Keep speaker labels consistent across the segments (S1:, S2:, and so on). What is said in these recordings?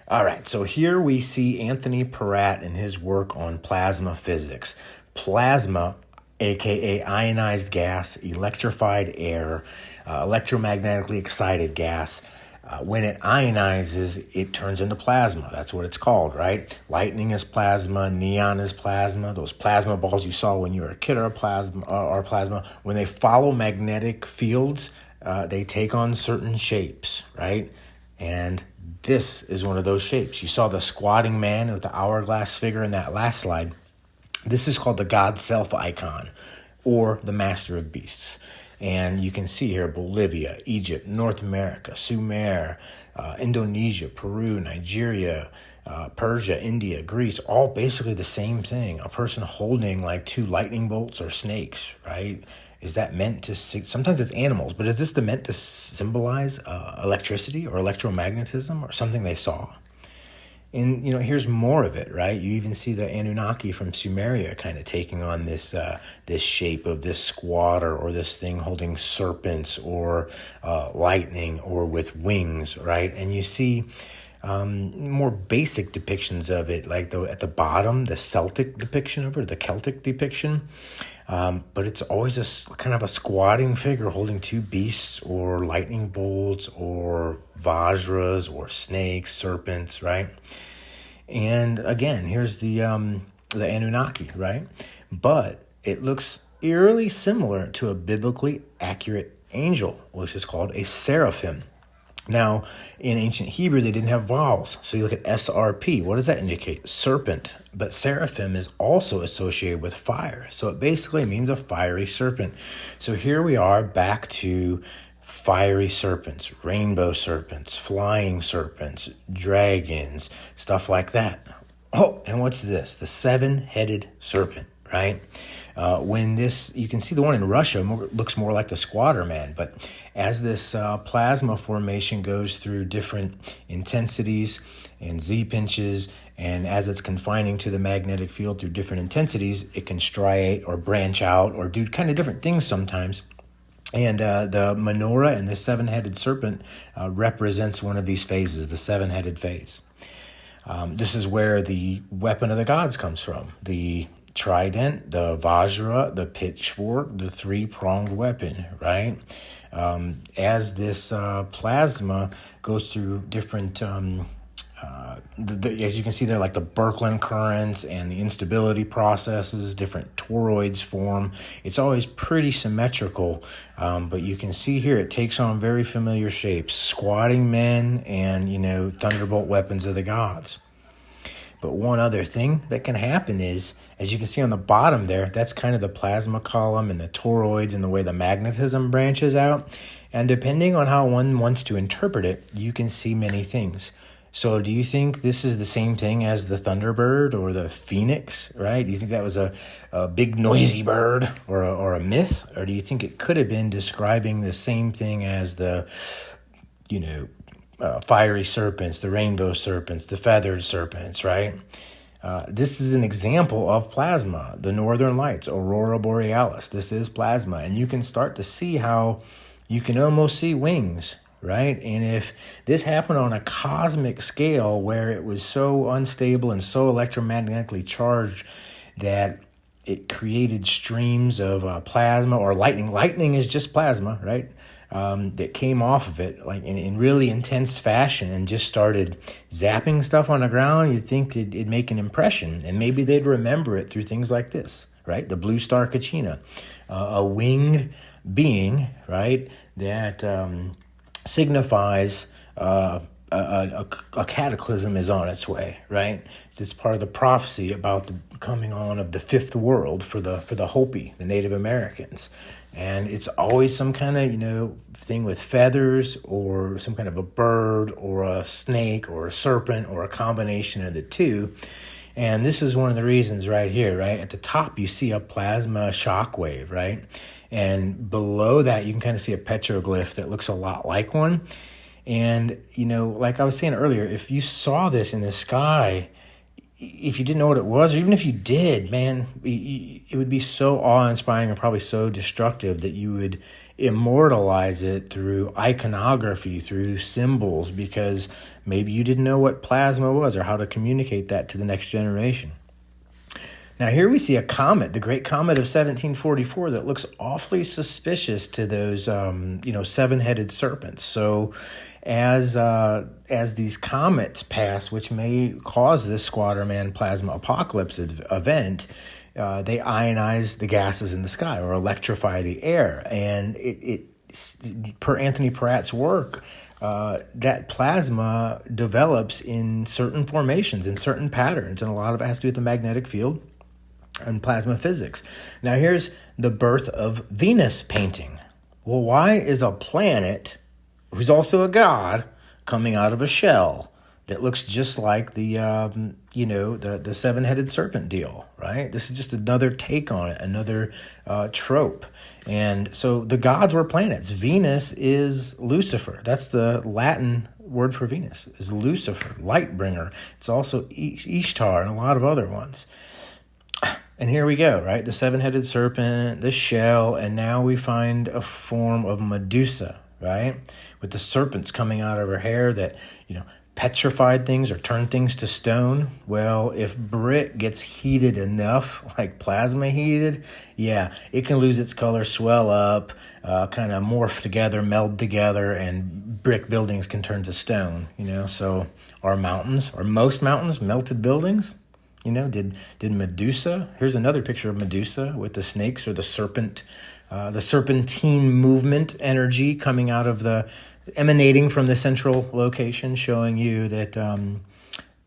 S1: All right, so here we see Anthony Peratt in his work on plasma physics. Plasma, aka ionized gas, electrified air, electromagnetically excited gas. When it ionizes, it turns into plasma. That's what it's called, right? Lightning is plasma, neon is plasma. Those plasma balls you saw when you were a kid are plasma. When they follow magnetic fields, they take on certain shapes, right? And this is one of those shapes. You saw the squatting man with the hourglass figure in that last slide. This is called the God Self icon, or the Master of Beasts. And you can see here Bolivia, Egypt, North America, Sumer, Indonesia, Peru, Nigeria, Persia, India, Greece, all basically the same thing. A person holding like two lightning bolts or snakes, right? Is that meant to, sometimes it's animals, but is this meant to symbolize electricity or electromagnetism or something they saw? And, here's more of it, right? You even see the Anunnaki from Sumeria kind of taking on this shape of this squatter or this thing holding serpents or lightning or with wings, right? And you see more basic depictions of it, like at the bottom, the Celtic depiction of it, or the Celtic depiction. But it's always a kind of a squatting figure holding two beasts or lightning bolts or vajras or snakes, serpents, right? And again, here's the Anunnaki, right? But it looks eerily similar to a biblically accurate angel, which is called a seraphim. Now, in ancient Hebrew, they didn't have vowels. So you look at SRP. What does that indicate? Serpent. But seraphim is also associated with fire. So it basically means a fiery serpent. So here we are back to fiery serpents, rainbow serpents, flying serpents, dragons, stuff like that. Oh, and what's this? The seven-headed serpent, right? You can see the one in Russia looks more like the Squatterman, but as this plasma formation goes through different intensities and Z-pinches, and as it's confining to the magnetic field through different intensities, it can striate or branch out or do kind of different things sometimes. And the menorah and the seven-headed serpent represents one of these phases, the seven-headed phase. This is where the weapon of the gods comes from. The trident, the vajra, the pitchfork, the three-pronged weapon, right? As this plasma goes through different, as you can see there, like the Birkeland currents and the instability processes, different toroids form. It's always pretty symmetrical, but you can see here it takes on very familiar shapes, squatting men and, thunderbolt weapons of the gods. But one other thing that can happen is, as you can see on the bottom there, that's kind of the plasma column and the toroids and the way the magnetism branches out. And depending on how one wants to interpret it, you can see many things. So do you think this is the same thing as the thunderbird or the phoenix, right? Do you think that was a big noisy bird or a myth? Or do you think it could have been describing the same thing as the, fiery serpents, the rainbow serpents, the feathered serpents, right? This is an example of plasma, the northern lights, aurora borealis. This is plasma, and you can start to see how you can almost see wings, right? And if this happened on a cosmic scale where it was so unstable and so electromagnetically charged that it created streams of plasma or lightning. Lightning is just plasma, right? That came off of it like in really intense fashion and just started zapping stuff on the ground. You'd think it'd make an impression, and maybe they'd remember it through things like this, right? The blue star Kachina, a winged being, right, that signifies a cataclysm is on its way, right? It's part of the prophecy about the coming on of the fifth world for the Hopi, the Native Americans. And it's always some kind of, thing with feathers or some kind of a bird or a snake or a serpent or a combination of the two. And this is one of the reasons right here, right? At the top, you see a plasma shockwave, right? And below that, you can kind of see a petroglyph that looks a lot like one. And, like I was saying earlier, if you saw this in the sky, if you didn't know what it was, or even if you did, man, it would be so awe-inspiring and probably so destructive that you would immortalize it through iconography, through symbols, because maybe you didn't know what plasma was or how to communicate that to the next generation. Now here we see a comet, the Great Comet of 1744, that looks awfully suspicious to those, seven-headed serpents. So as these comets pass, which may cause this Squatterman plasma apocalypse event, they ionize the gases in the sky or electrify the air. And it per Anthony Peratt's work, that plasma develops in certain formations, in certain patterns, and a lot of it has to do with the magnetic field and plasma physics. Now here's the birth of Venus painting. Well, why is a planet, who's also a god, coming out of a shell that looks just like the seven-headed serpent deal, right? This is just another take on it, another trope. And so the gods were planets. Venus is Lucifer. That's the Latin word for Venus, is Lucifer, light bringer. It's also Ishtar and a lot of other ones. And here we go, right? The seven-headed serpent, the shell, and now we find a form of Medusa, right? With the serpents coming out of her hair that, petrified things or turned things to stone. Well, if brick gets heated enough, like plasma heated, yeah, it can lose its color, swell up, kind of morph together, meld together, and brick buildings can turn to stone, So our mountains, or most mountains, melted buildings. Did Medusa? Here's another picture of Medusa with the snakes or the serpent, the serpentine movement energy coming out of emanating from the central location, showing you that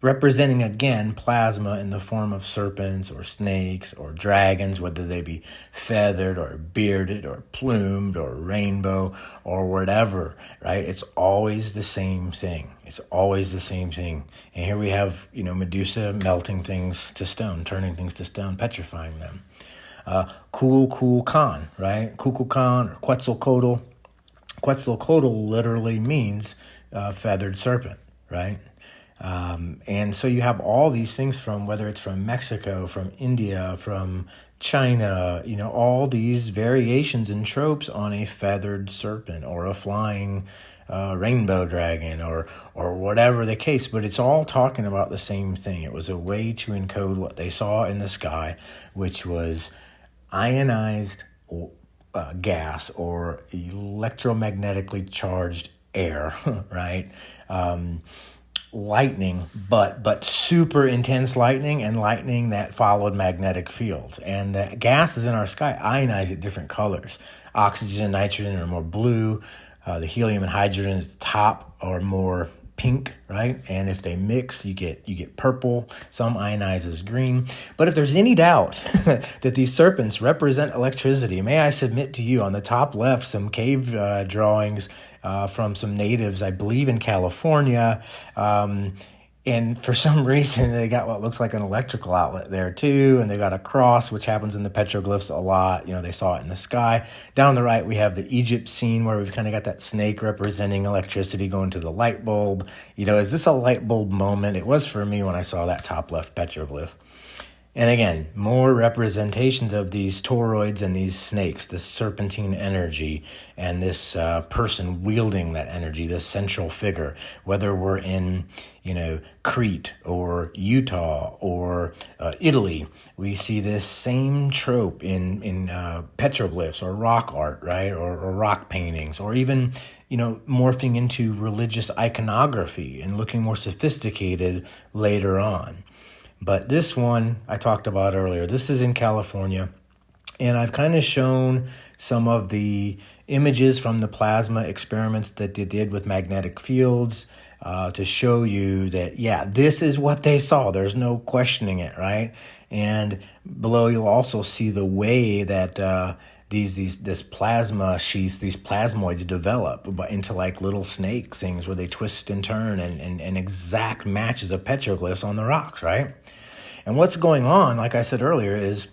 S1: representing again plasma in the form of serpents or snakes or dragons, whether they be feathered or bearded or plumed or rainbow or whatever, right? It's always the same thing. It's always the same thing. And here we have, Medusa melting things to stone, turning things to stone, petrifying them. Kukulkan, right? Kukulkan or Quetzalcoatl. Quetzalcoatl literally means feathered serpent, right? And so you have all these things from, whether it's from Mexico, from India, from China, all these variations and tropes on a feathered serpent or a flying rainbow dragon or whatever the case, but it's all talking about the same thing. It was a way to encode what they saw in the sky, which was ionized gas or electromagnetically charged air, right? Lightning, but super intense lightning, and lightning that followed magnetic fields. And the gases in our sky ionize at different colors. Oxygen and nitrogen are more blue. The helium and hydrogen at the top are more pink, right? And if they mix, you get purple. Some ionize as green. But if there's any doubt that these serpents represent electricity, may I submit to you on the top left some cave drawings from some natives, I believe in California. And for some reason, they got what looks like an electrical outlet there too. And they got a cross, which happens in the petroglyphs a lot. They saw it in the sky. Down on the right, we have the Egypt scene where we've kind of got that snake representing electricity going to the light bulb. Is this a light bulb moment? It was for me when I saw that top left petroglyph. And again, more representations of these toroids and these snakes, this serpentine energy, and this person wielding that energy, this central figure, whether we're in, Crete or Utah or Italy, we see this same trope in petroglyphs or rock art, right, or rock paintings, or even, morphing into religious iconography and looking more sophisticated later on. But this one I talked about earlier, this is in California, and I've kind of shown some of the images from the plasma experiments that they did with magnetic fields to show you that, yeah, this is what they saw. There's no questioning it, right? And below you'll also see the way that this plasma sheath, these plasmoids develop into like little snake things where they twist and turn and exact matches of petroglyphs on the rocks, right? And what's going on, like I said earlier, is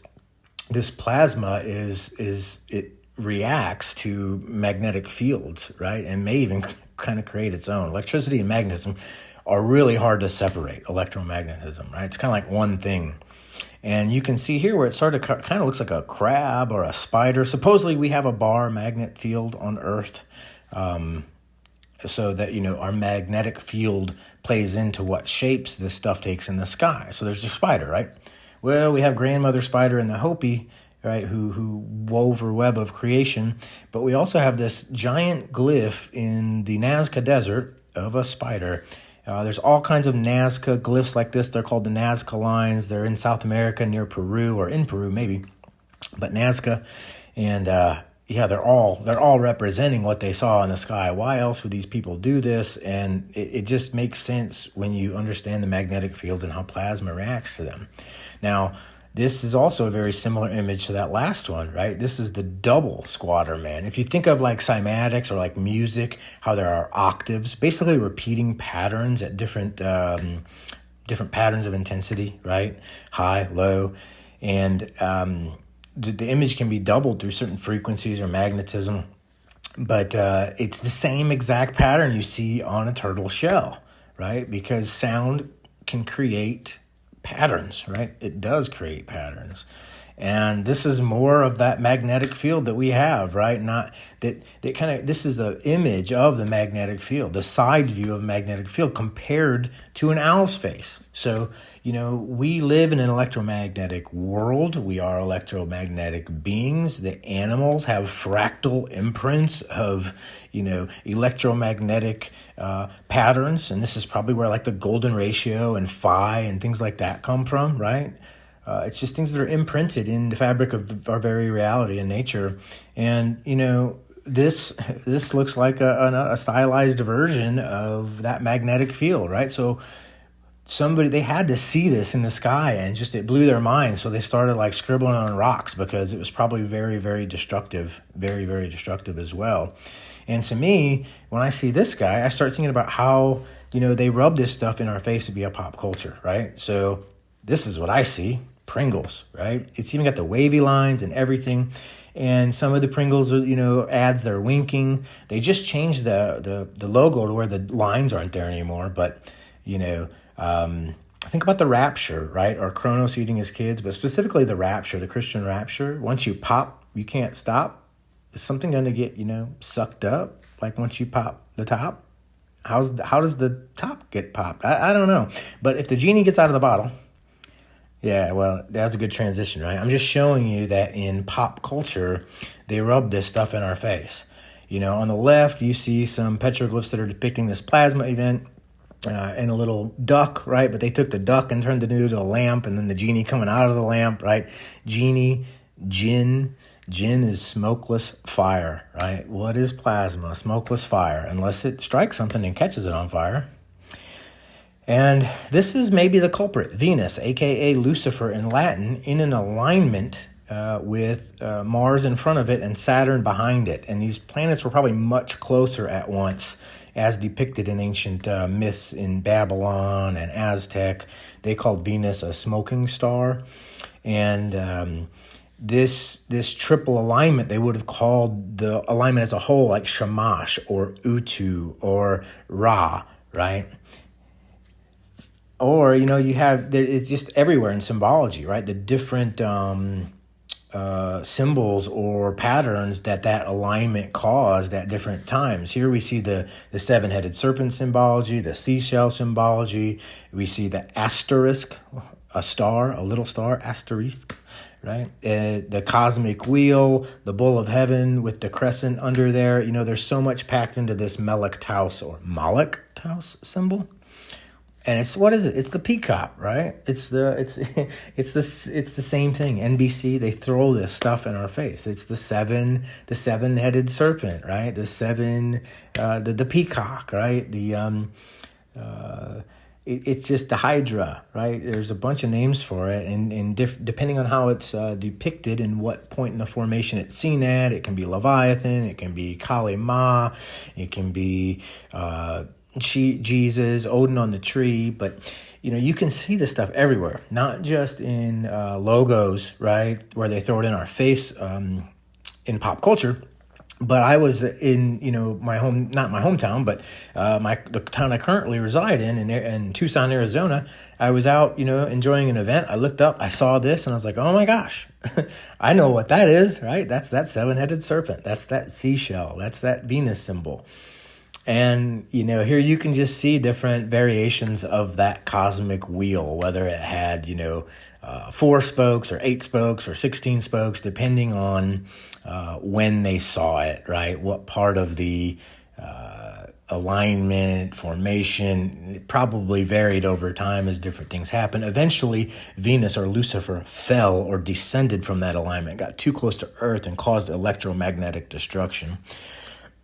S1: this plasma it reacts to magnetic fields, right? And may even kind of create its own. Electricity and magnetism are really hard to separate, electromagnetism, right? It's kind of like one thing. And you can see here where it sort of kind of looks like a crab or a spider. Supposedly we have a bar magnet field on Earth, so that, our magnetic field plays into what shapes this stuff takes in the sky. So there's a spider, right? Well, we have grandmother spider in the Hopi, right, who wove her web of creation. But we also have this giant glyph in the Nazca Desert of a spider. There's all kinds of Nazca glyphs like this. They're called the Nazca lines. They're in South America near Peru, or in Peru maybe, but Nazca. And they're all representing what they saw in the sky. Why else would these people do this? And it just makes sense when you understand the magnetic field and how plasma reacts to them. Now, this is also a very similar image to that last one, right? This is the double Squatterman. If you think of like cymatics or like music, how there are octaves, basically repeating patterns at different patterns of intensity, right? High, low, and the image can be doubled through certain frequencies or magnetism, but it's the same exact pattern you see on a turtle shell, right? Because sound can create patterns, right? It does create patterns. And this is more of that magnetic field that we have, right? Not that this is an image of the magnetic field, the side view of magnetic field compared to an owl's face. So, we live in an electromagnetic world. We are electromagnetic beings. The animals have fractal imprints of, electromagnetic patterns. And this is probably where like the golden ratio and phi and things like that come from, right? It's just things that are imprinted in the fabric of our very reality and nature. And, this looks like a stylized version of that magnetic field, right? So they had to see this in the sky, and just it blew their mind. So they started like scribbling on rocks because it was probably very, very destructive, very, very destructive as well. And to me, when I see this guy, I start thinking about how, they rub this stuff in our face to be a pop culture, right? So this is what I see. Pringles, right? It's even got the wavy lines and everything. And some of the Pringles, ads, they're winking. They just changed the logo to where the lines aren't there anymore. But, think about the rapture, right? Or Kronos eating his kids, but specifically the rapture, the Christian rapture. Once you pop, you can't stop. Is something going to get, sucked up? Like once you pop the top? How does the top get popped? I don't know. But if the genie gets out of the bottle, yeah, well, that's a good transition, right? I'm just showing you that in pop culture, they rub this stuff in our face. On the left, you see some petroglyphs that are depicting this plasma event and a little duck, right? But they took the duck and turned it into a lamp, and then the genie coming out of the lamp, right? Genie, jinn. Jinn is smokeless fire, right? What is plasma? Smokeless fire, unless it strikes something and catches it on fire. And this is maybe the culprit, Venus, a.k.a. Lucifer in Latin, in an alignment with Mars in front of it and Saturn behind it. And these planets were probably much closer at once, as depicted in ancient myths in Babylon and Aztec. They called Venus a smoking star. And this triple alignment, they would have called the alignment as a whole like Shamash or Utu or Ra, right? Or, you have, it's just everywhere in symbology, right? The different symbols or patterns that alignment caused at different times. Here we see the seven-headed serpent symbology, the seashell symbology. We see the asterisk, a star, a little star, asterisk, right? The cosmic wheel, the bull of heaven with the crescent under there. There's so much packed into this Melek Taus or Malek Taus symbol. And what is it? It's the peacock, right? It's the same thing. NBC, they throw this stuff in our face. It's the seven-headed serpent, right? The peacock, right? It's just the Hydra, right? There's a bunch of names for it, and depending on how it's depicted and what point in the formation it's seen at, it can be Leviathan, it can be Kali Ma, it can be Jesus, Odin on the tree, but you can see this stuff everywhere, not just in logos, right, where they throw it in our face in pop culture, But I was in, my home, not my hometown, but the town I currently reside in Tucson, Arizona. I was out, enjoying an event. I looked up, I saw this, and I was like, oh my gosh, I know what that is, right? That's that seven-headed serpent. That's that seashell. That's that Venus symbol. And, here you can just see different variations of that cosmic wheel, whether it had, 4 spokes or 8 spokes or 16 spokes, depending on when they saw it, right? What part of the alignment, formation, it probably varied over time as different things happened. Eventually, Venus or Lucifer fell or descended from that alignment, got too close to Earth and caused electromagnetic destruction.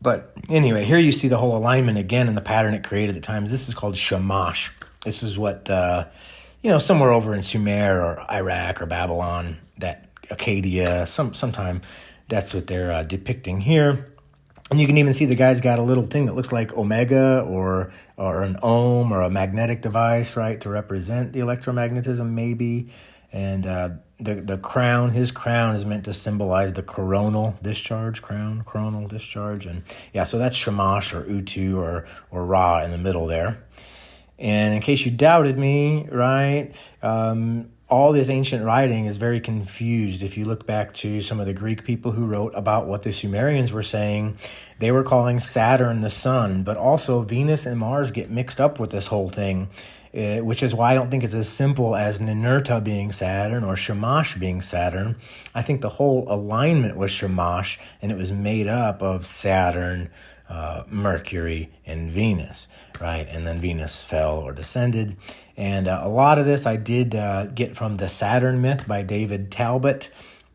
S1: But anyway, here you see the whole alignment again and the pattern it created at times. This is called Shamash. This is what, somewhere over in Sumer or Iraq or Babylon, that Acadia, sometime that's what they're depicting here. And you can even see the guy's got a little thing that looks like Omega or an ohm or a magnetic device, right, to represent the electromagnetism maybe. And the crown, his crown is meant to symbolize the coronal discharge, coronal discharge. And yeah, so that's Shamash or Utu or Ra in the middle there. And in case you doubted me, right, all this ancient writing is very confused. If you look back to some of the Greek people who wrote about what the Sumerians were saying, they were calling Saturn the sun, but also Venus and Mars get mixed up with this whole thing, which is why I don't think it's as simple as Ninurta being Saturn or Shamash being Saturn. I think the whole alignment was Shamash, and it was made up of Saturn, Mercury, and Venus, right? And then Venus fell or descended. And a lot of this I did get from the Saturn myth by David Talbot,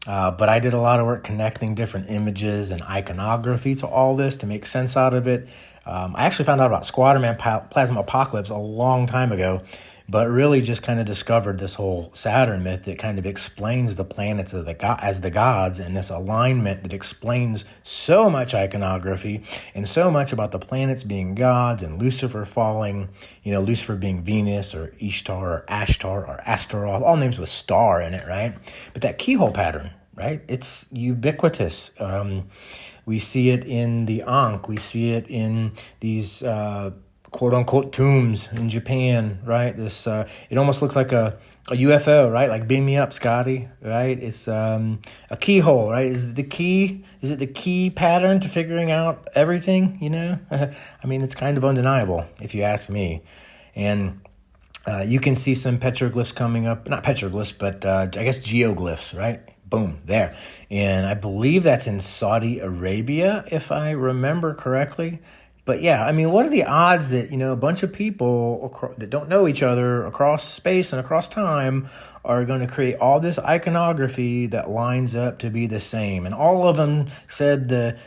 S1: but I did a lot of work connecting different images and iconography to all this to make sense out of it. I actually found out about Squatterman plasma apocalypse a long time ago, but really just kind of discovered this whole Saturn myth that kind of explains the planets as the gods, and this alignment that explains so much iconography and so much about the planets being gods and Lucifer falling, Lucifer being Venus or Ishtar or Ashtar or Astaroth, all names with star in it, right? But that keyhole pattern, right? It's ubiquitous. We see it in the Ankh. We see it in these quote-unquote tombs in Japan, right? This it almost looks like a UFO, right? Like beam me up, Scotty, right? It's a keyhole, right? Is it the key pattern to figuring out everything, I mean, it's kind of undeniable if you ask me. And you can see some petroglyphs coming up, not petroglyphs, but I guess geoglyphs, right? Boom, there. And I believe that's in Saudi Arabia, if I remember correctly. But yeah, I mean, what are the odds that, a bunch of people that don't know each other across space and across time are going to create all this iconography that lines up to be the same? And all of them said the,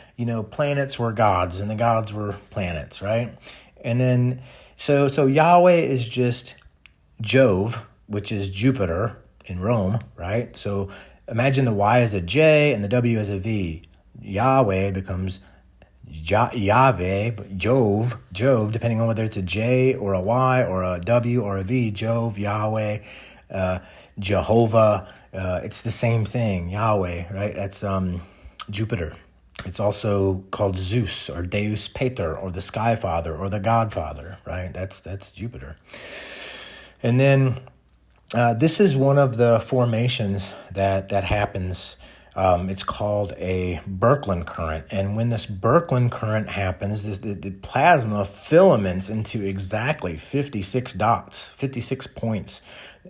S1: planets were gods and the gods were planets, right? And then, so Yahweh is just Jove, which is Jupiter in Rome, right? So imagine the Y as a J and the W as a V. Yahweh becomes Yahweh, Jove, depending on whether it's a J or a Y or a W or a V, Jove, Yahweh, Jehovah, it's the same thing, Yahweh, right? That's Jupiter. It's also called Zeus or Deus Pater or the Sky Father or the Godfather, right? That's Jupiter. And then this is one of the formations that happens. It's called a Birkeland current. And when this Birkeland current happens, the plasma filaments into exactly 56 dots, 56 points.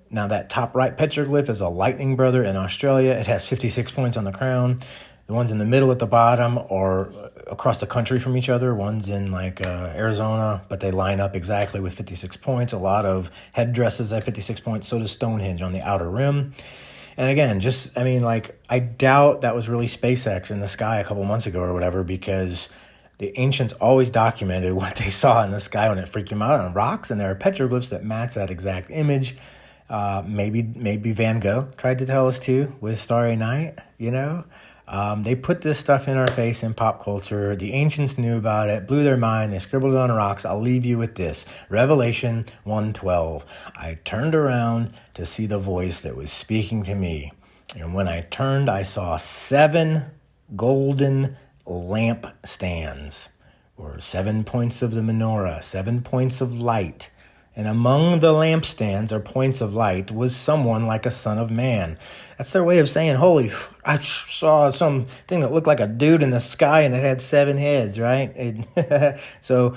S1: Now, that top right petroglyph is a lightning brother in Australia. It has 56 points on the crown. The ones in the middle at the bottom are across the country from each other. One's in Arizona, but they line up exactly with 56 points. A lot of headdresses at 56 points. So does Stonehenge on the outer rim. And again, I doubt that was really SpaceX in the sky a couple months ago or whatever, because the ancients always documented what they saw in the sky when it freaked them out on rocks, and there are petroglyphs that match that exact image. Maybe Van Gogh tried to tell us too with Starry Night, They put this stuff in our face in pop culture. The ancients knew about it, blew their mind. They scribbled it on rocks. I'll leave you with this. Revelation 1:12. I turned around to see the voice that was speaking to me. And when I turned, I saw 7 golden lampstands, or 7 points of the menorah, 7 points of light. And among the lampstands, or points of light, was someone like a son of man. That's their way of saying, holy, I saw something that looked like a dude in the sky and it had 7 heads, right? So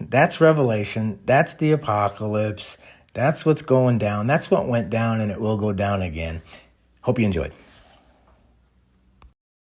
S1: that's Revelation. That's the apocalypse. That's what's going down. That's what went down, and it will go down again. Hope you enjoyed.